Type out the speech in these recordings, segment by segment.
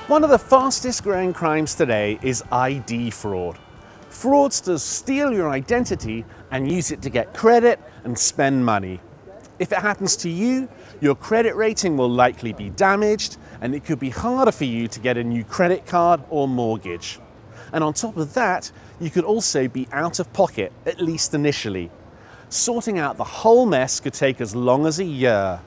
One of the fastest growing crimes today is ID fraud. Fraudsters steal your identity and use it to get credit and spend money. If it happens to you, your credit rating will likely be damaged and it could be harder for you to get a new credit card or mortgage. And on top of that, you could also be out of pocket, at least initially. Sorting out the whole mess could take as long as a year.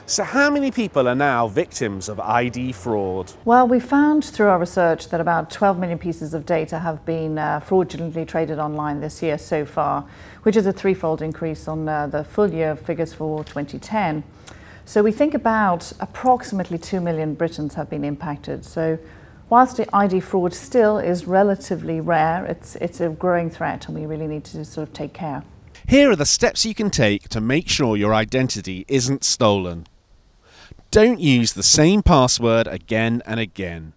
So how many people are now victims of ID fraud? Well, we found through our research that about 12 million pieces of data have been fraudulently traded online this year so far, which is a threefold increase on the full year figures for 2010. So we think about approximately 2 million Britons have been impacted. So whilst the ID fraud still is relatively rare, it's a growing threat and we really need to sort of take care. Here are the steps you can take to make sure your identity isn't stolen. Don't use the same password again and again.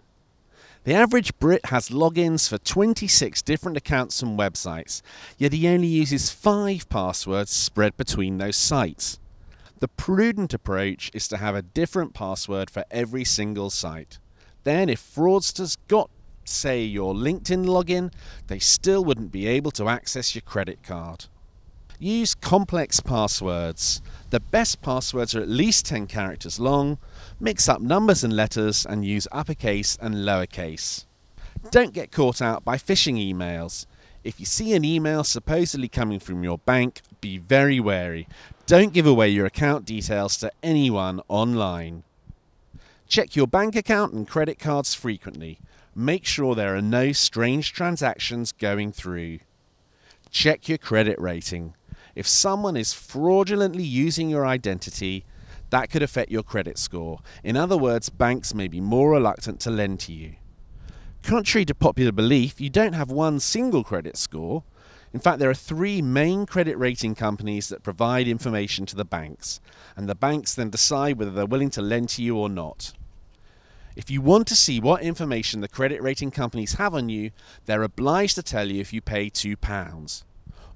The average Brit has logins for 26 different accounts and websites, yet he only uses 5 passwords spread between those sites. The prudent approach is to have a different password for every single site. Then if fraudsters got, say, your LinkedIn login, they still wouldn't be able to access your credit card. Use complex passwords. The best passwords are at least 10 characters long. Mix up numbers and letters and use uppercase and lowercase. Don't get caught out by phishing emails. If you see an email supposedly coming from your bank, be very wary. Don't give away your account details to anyone online. Check your bank account and credit cards frequently. Make sure there are no strange transactions going through. Check your credit rating. If someone is fraudulently using your identity, that could affect your credit score. In other words, banks may be more reluctant to lend to you. Contrary to popular belief, you don't have one single credit score. In fact, there are 3 main credit rating companies that provide information to the banks, and the banks then decide whether they're willing to lend to you or not. If you want to see what information the credit rating companies have on you, they're obliged to tell you if you pay £2.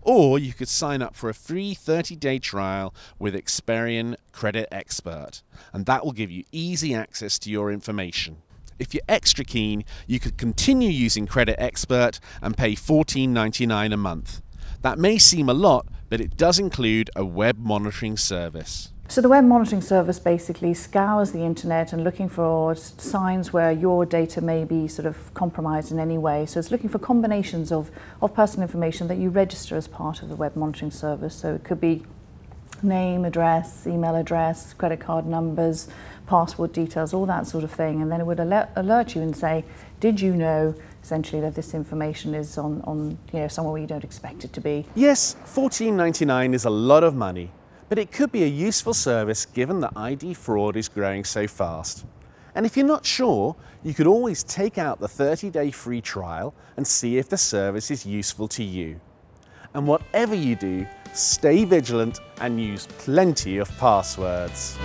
Or you could sign up for a free 30-day trial with Experian Credit Expert, and that will give you easy access to your information. If you're extra keen, you could continue using Credit Expert and pay $14.99 a month. That may seem a lot, but it does include a web monitoring service. So the web monitoring service basically scours the internet and looking for signs where your data may be sort of compromised in any way. So it's looking for combinations of personal information that you register as part of the web monitoring service. So it could be name, address, email address, credit card numbers, password details, all that sort of thing. And then it would alert you and say, did you know essentially that this information is on somewhere where you don't expect it to be? Yes, $14.99 is a lot of money, but it could be a useful service given that ID fraud is growing so fast. And if you're not sure, you could always take out the 30-day free trial and see if the service is useful to you. And whatever you do, stay vigilant and use plenty of passwords.